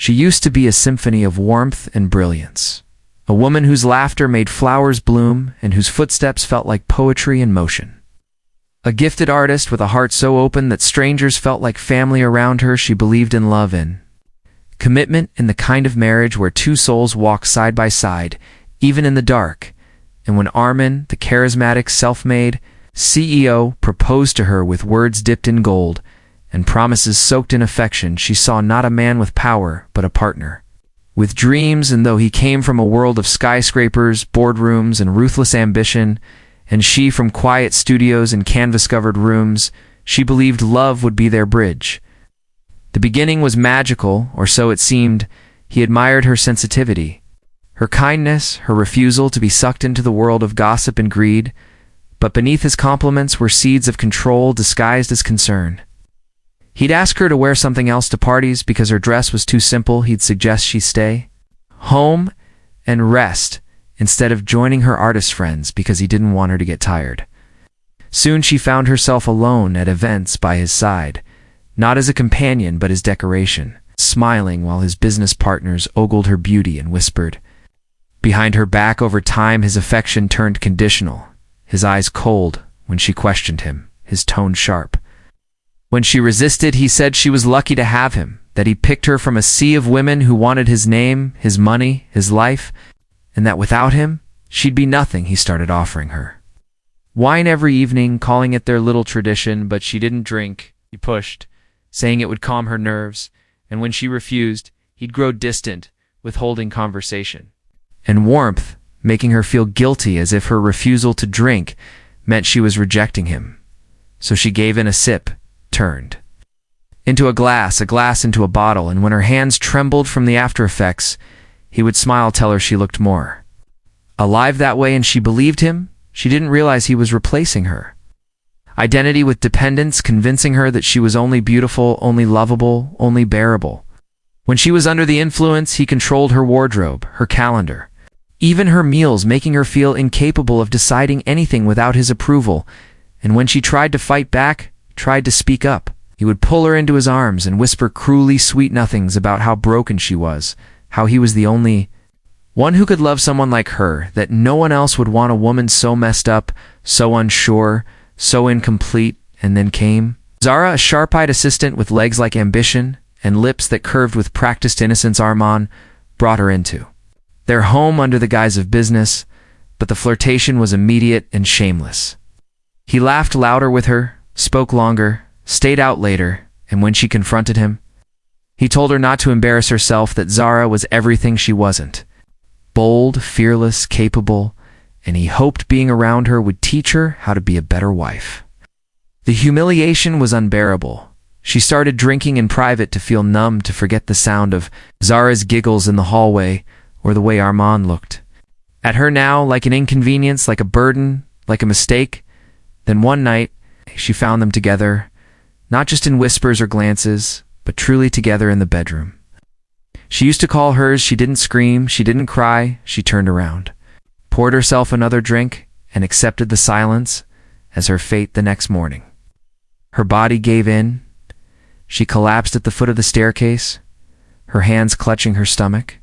She used to be a symphony of warmth and brilliance, a woman whose laughter made flowers bloom and whose footsteps felt like poetry in motion. A gifted artist with a heart so open that strangers felt like family around her. She believed in love and commitment, in the kind of marriage where two souls walk side by side, even in the dark. And when Armin, the charismatic, self-made CEO, proposed to her with words dipped in gold and promises soaked in affection, she saw not a man with power, but a partner with dreams. And though he came from a world of skyscrapers, boardrooms, and ruthless ambition, and she from quiet studios and canvas-covered rooms, she believed love would be their bridge. The beginning was magical, or so it seemed. He admired her sensitivity, her kindness, her refusal to be sucked into the world of gossip and greed, but beneath his compliments were seeds of control disguised as concern. He'd ask her to wear something else to parties because her dress was too simple. He'd suggest she stay home and rest instead of joining her artist friends because he didn't want her to get tired. Soon she found herself alone at events by his side, not as a companion but as decoration, smiling while his business partners ogled her beauty and whispered behind her back. Over time, his affection turned conditional, his eyes cold when she questioned him, his tone sharp. When she resisted, he said she was lucky to have him, that he picked her from a sea of women who wanted his name, his money, his life, and that without him, she'd be nothing. He started offering her wine every evening, calling it their little tradition, but she didn't drink. He pushed, saying it would calm her nerves, and when she refused, he'd grow distant, withholding conversation and warmth, making her feel guilty as if her refusal to drink meant she was rejecting him. So she gave in a sip, turned into a glass into a bottle, and when her hands trembled from the after effects, he would smile, tell her she looked more alive that way, and she believed him. She didn't realize he was replacing her identity with dependence, convincing her that she was only beautiful, only lovable, only bearable. When she was under the influence, he controlled her wardrobe, her calendar, even her meals, making her feel incapable of deciding anything without his approval. And when she tried to fight back, tried to speak up, he would pull her into his arms and whisper cruelly sweet nothings about how broken she was, how he was the only one who could love someone like her, that no one else would want a woman so messed up, so unsure, so incomplete. And then came Zara, a sharp-eyed assistant with legs like ambition and lips that curved with practiced innocence. Armand brought her into their home under the guise of business, but the flirtation was immediate and shameless. He laughed louder with her, spoke longer, stayed out later, and when she confronted him, he told her not to embarrass herself, that Zara was everything she wasn't. Bold, fearless, capable, and he hoped being around her would teach her how to be a better wife. The humiliation was unbearable. She started drinking in private to feel numb, to forget the sound of Zara's giggles in the hallway or the way Armand looked at her now, like an inconvenience, like a burden, like a mistake. Then one night, she found them together, not just in whispers or glances, but truly together in the bedroom. She used to call hers. She didn't scream, she didn't cry. She turned around, poured herself another drink, and accepted the silence as her fate the next morning. Her body gave in. She collapsed at the foot of the staircase, her hands clutching her stomach,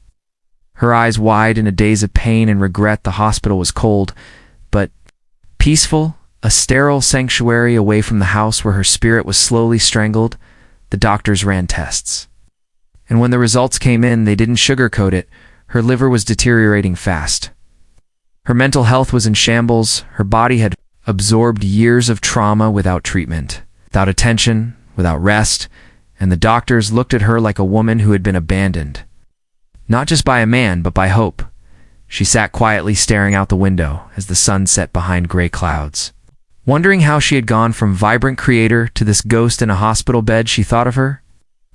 her eyes wide in a daze of pain and regret. The hospital was cold, but peaceful, a sterile sanctuary away from the house where her spirit was slowly strangled. The doctors ran tests, and when the results came in, they didn't sugarcoat it. Her liver was deteriorating fast. Her mental health was in shambles. Her body had absorbed years of trauma without treatment, without attention, without rest, and the doctors looked at her like a woman who had been abandoned, not just by a man, but by hope. She sat quietly staring out the window as the sun set behind gray clouds, wondering how she had gone from vibrant creator to this ghost in a hospital bed. She thought of her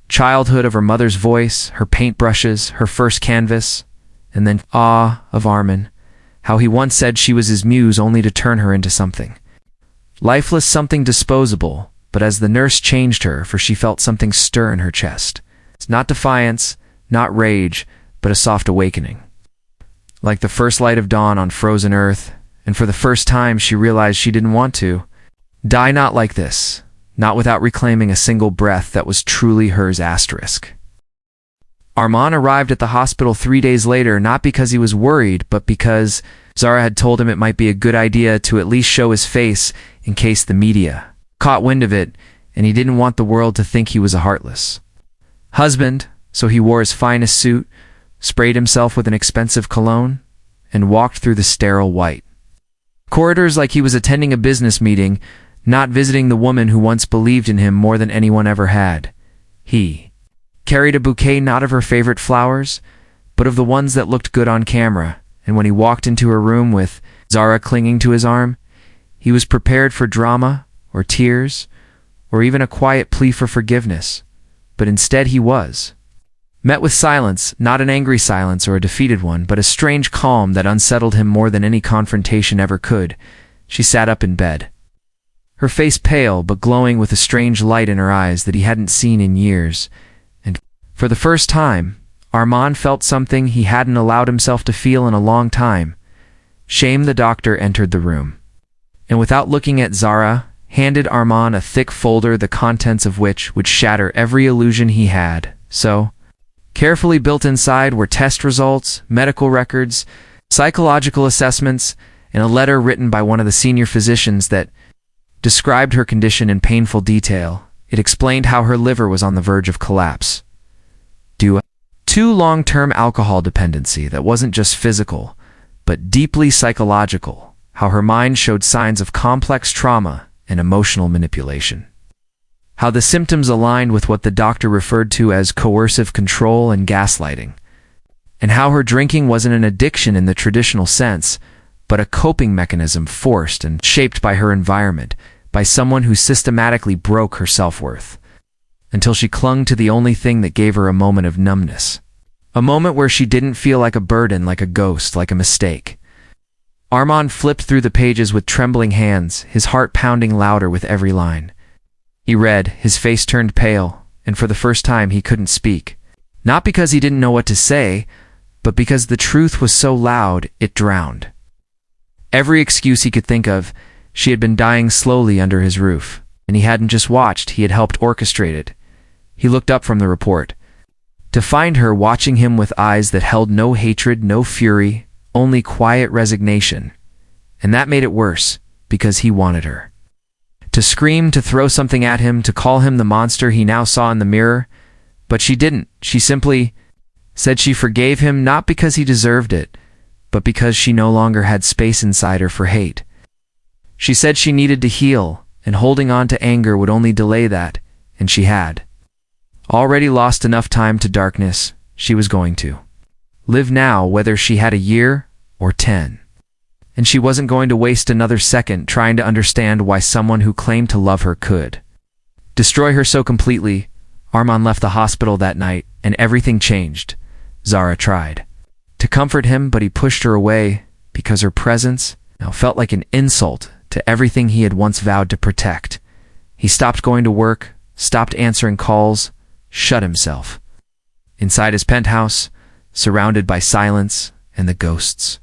childhood, of her mother's voice, her paintbrushes, her first canvas, and then awe of Armin, how he once said she was his muse only to turn her into something lifeless, something disposable. But as the nurse changed her, for she felt something stir in her chest. It's not defiance, not rage, but a soft awakening, like the first light of dawn on frozen earth. And for the first time, she realized she didn't want to die, not like this, not without reclaiming a single breath that was truly hers. Armand arrived at the hospital 3 days later, not because he was worried, but because Zara had told him it might be a good idea to at least show his face in case the media caught wind of it, and he didn't want the world to think he was a heartless husband, so he wore his finest suit, sprayed himself with an expensive cologne, and walked through the sterile white corridors like he was attending a business meeting, not visiting the woman who once believed in him more than anyone ever had. He carried a bouquet not of her favorite flowers, but of the ones that looked good on camera, and when he walked into her room with Zara clinging to his arm, he was prepared for drama, or tears, or even a quiet plea for forgiveness, but instead he was met with silence, not an angry silence or a defeated one, but a strange calm that unsettled him more than any confrontation ever could. She sat up in bed, her face pale but glowing with a strange light in her eyes that he hadn't seen in years, and for the first time, Armand felt something he hadn't allowed himself to feel in a long time. Shame. The doctor entered the room, and without looking at Zara, handed Armand a thick folder the contents of which would shatter every illusion he had. So, carefully built inside were test results, medical records, psychological assessments, and a letter written by one of the senior physicians that described her condition in painful detail. It explained how her liver was on the verge of collapse due to long-term alcohol dependency that wasn't just physical, but deeply psychological, how her mind showed signs of complex trauma and emotional manipulation, how the symptoms aligned with what the doctor referred to as coercive control and gaslighting, and how her drinking wasn't an addiction in the traditional sense, but a coping mechanism forced and shaped by her environment, by someone who systematically broke her self-worth, until she clung to the only thing that gave her a moment of numbness, a moment where she didn't feel like a burden, like a ghost, like a mistake. Armand flipped through the pages with trembling hands, his heart pounding louder with every line. He read, his face turned pale, and for the first time he couldn't speak. Not because he didn't know what to say, but because the truth was so loud it drowned every excuse he could think of. She had been dying slowly under his roof, and he hadn't just watched, he had helped orchestrate it. He looked up from the report, to find her watching him with eyes that held no hatred, no fury, only quiet resignation. And that made it worse, because he wanted her to scream, to throw something at him, to call him the monster he now saw in the mirror. But she didn't. She simply said she forgave him, not because he deserved it, but because she no longer had space inside her for hate. She said she needed to heal, and holding on to anger would only delay that, and she had already lost enough time to darkness. She was going to live now, whether she had a year or 10. And she wasn't going to waste another second trying to understand why someone who claimed to love her could destroy her so completely. Armand left the hospital that night, and everything changed. Zara tried to comfort him, but he pushed her away because her presence now felt like an insult to everything he had once vowed to protect. He stopped going to work, stopped answering calls, shut himself inside his penthouse, surrounded by silence and the ghosts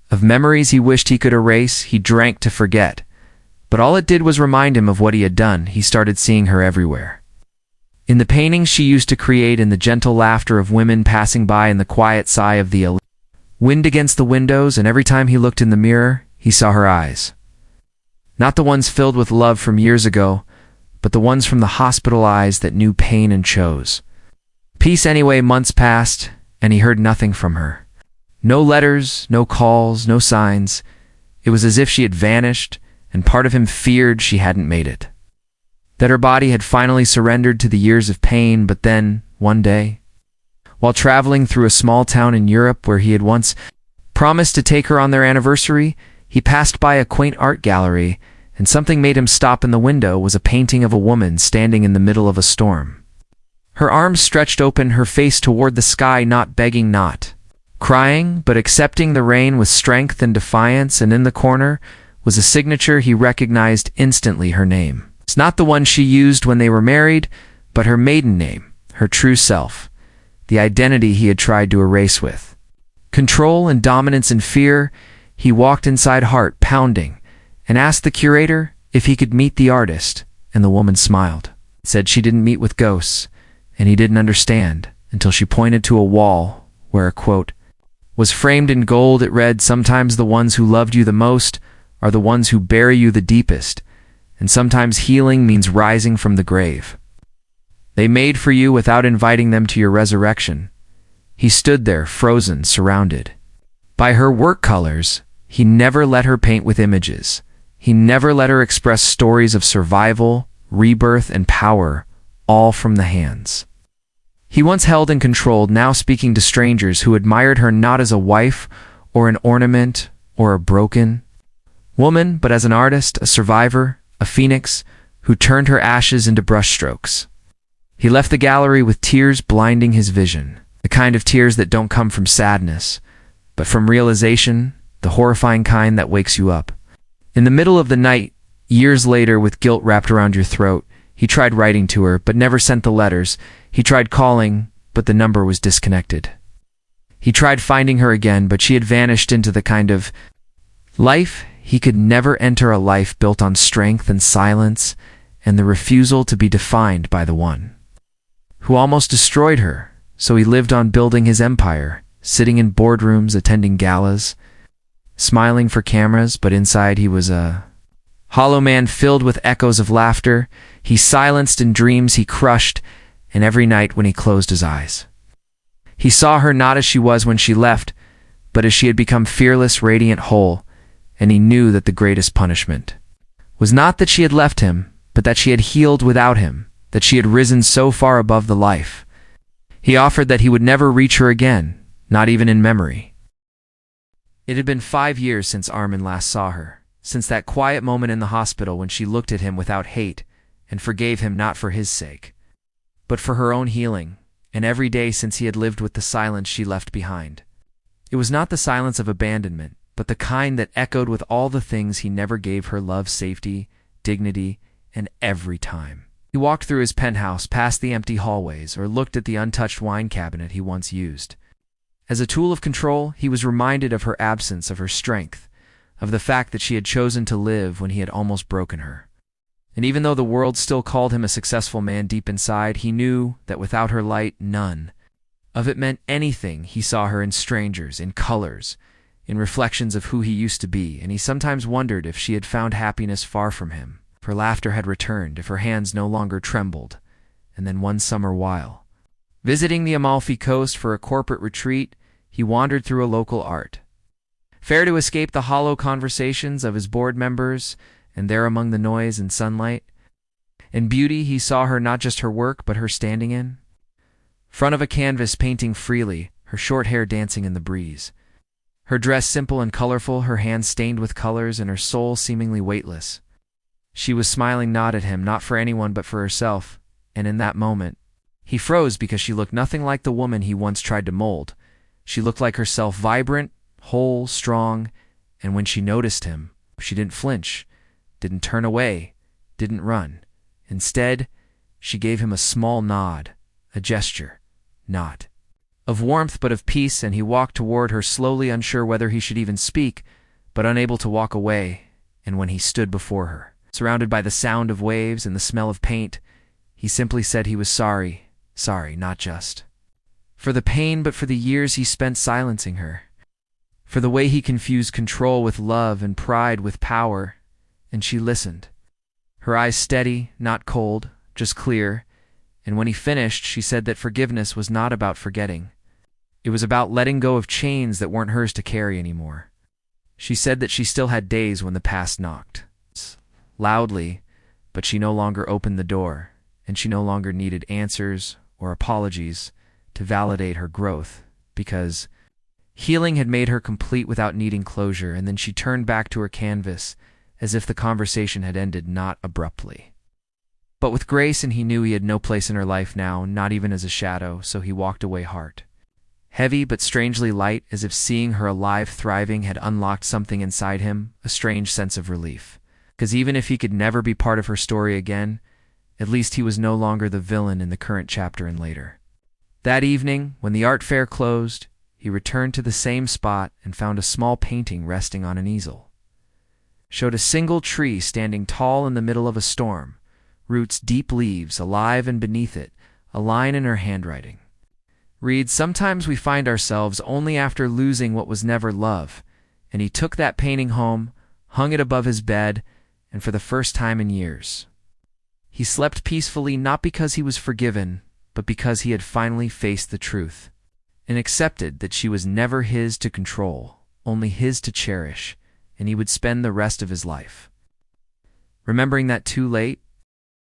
of memories he wished he could erase. He drank to forget, but all it did was remind him of what he had done. He started seeing her everywhere. In the paintings she used to create, in the gentle laughter of women passing by, in the quiet sigh of the wind against the windows, and every time he looked in the mirror, he saw her eyes. Not the ones filled with love from years ago, but the ones from the hospital eyes that knew pain and chose peace anyway. Months passed, and he heard nothing from her. No letters, no calls, no signs. It was as if she had vanished, and part of him feared she hadn't made it, that her body had finally surrendered to the years of pain. But then, one day, while traveling through a small town in Europe where he had once promised to take her on their anniversary, he passed by a quaint art gallery, and something made him stop. In the window was a painting of a woman standing in the middle of a storm, her arms stretched open, her face toward the sky, not begging, not crying, but accepting the rain with strength and defiance. And in the corner was a signature he recognized instantly, her name. It's not the one she used when they were married, but her maiden name, her true self, the identity he had tried to erase with control and dominance and fear. He walked inside, heart pounding, and asked the curator if he could meet the artist, and the woman smiled, said she didn't meet with ghosts, and he didn't understand until she pointed to a wall where a quote was framed in gold. It read, "Sometimes the ones who loved you the most are the ones who bury you the deepest, and sometimes healing means rising from the grave. They made for you without inviting them to your resurrection." He stood there, frozen, surrounded by her work colors. He never let her paint with images. He never let her express stories of survival, rebirth, and power, all from the hands he once held and controlled, now speaking to strangers who admired her not as a wife or an ornament or a broken woman, but as an artist, a survivor, a phoenix who turned her ashes into brushstrokes. He left the gallery with tears blinding his vision, the kind of tears that don't come from sadness, but from realization, the horrifying kind that wakes you up. In the middle of the night, years later, with guilt wrapped around your throat, he tried writing to her, but never sent the letters. He tried calling, but the number was disconnected. He tried finding her again, but she had vanished into the kind of life he could never enter, a life built on strength and silence and the refusal to be defined by the one who almost destroyed her. So he lived on, building his empire, sitting in boardrooms, attending galas, smiling for cameras, but inside he was a hollow man filled with echoes of laughter. He silenced in dreams he crushed, and every night when he closed his eyes, he saw her not as she was when she left, but as she had become, fearless, radiant, whole. And he knew that the greatest punishment was not that she had left him, but that she had healed without him, that she had risen so far above the life he offered that he would never reach her again, not even in memory. It had been 5 years since Armin last saw her, since that quiet moment in the hospital when she looked at him without hate and forgave him, not for his sake, but for her own healing, and every day since he had lived with the silence she left behind. It was not the silence of abandonment, but the kind that echoed with all the things he never gave her: love, safety, dignity, and every time he walked through his penthouse, past the empty hallways, or looked at the untouched wine cabinet he once used as a tool of control, he was reminded of her absence, of her strength, of the fact that she had chosen to live when he had almost broken her. And even though the world still called him a successful man, deep inside, he knew that without her light, none of it meant anything. He saw her in strangers, in colors, in reflections of who he used to be, and he sometimes wondered if she had found happiness far from him, if her laughter had returned, if her hands no longer trembled. And then one summer, while visiting the Amalfi Coast for a corporate retreat, he wandered through a local art fair to escape the hollow conversations of his board members, and there, among the noise and sunlight and beauty, he saw her, not just her work, but her standing in front of a canvas, painting freely, her short hair dancing in the breeze, her dress simple and colorful, her hands stained with colors, and her soul seemingly weightless. She was smiling, not at him, not for anyone, but for herself, and in that moment, he froze because she looked nothing like the woman he once tried to mold. She looked like herself, vibrant, whole, strong, and when she noticed him, she didn't flinch, didn't turn away, didn't run. Instead, she gave him a small nod, a gesture, not of warmth but of peace, and he walked toward her slowly, unsure whether he should even speak, but unable to walk away. And when he stood before her, surrounded by the sound of waves and the smell of paint, he simply said he was sorry, not just for the pain, but for the years he spent silencing her, for the way he confused control with love and pride with power. And she listened, her eyes steady, not cold, just clear. And when he finished, she said that forgiveness was not about forgetting. It was about letting go of chains that weren't hers to carry anymore. She said that she still had days when the past knocked loudly, but she no longer opened the door, and she no longer needed answers or apologies to validate her growth, because healing had made her complete without needing closure. And then she turned back to her canvas, as if the conversation had ended, not abruptly, but with grace, and he knew he had no place in her life now, not even as a shadow. So he walked away, heart heavy but strangely light, as if seeing her alive, thriving, had unlocked something inside him, a strange sense of relief. Because even if he could never be part of her story again, at least he was no longer the villain in the current chapter. And later that evening, when the art fair closed, he returned to the same spot and found a small painting resting on an easel. Showed a single tree standing tall in the middle of a storm, roots deep, leaves alive, and beneath it, a line in her handwriting. reads, "Sometimes we find ourselves only after losing what was never love, and he took that painting home, hung it above his bed, and for the first time in years, he slept peacefully not because he was forgiven, but because he had finally faced the truth, and accepted that she was never his to control, only his to cherish, and he would spend the rest of his life remembering that too late,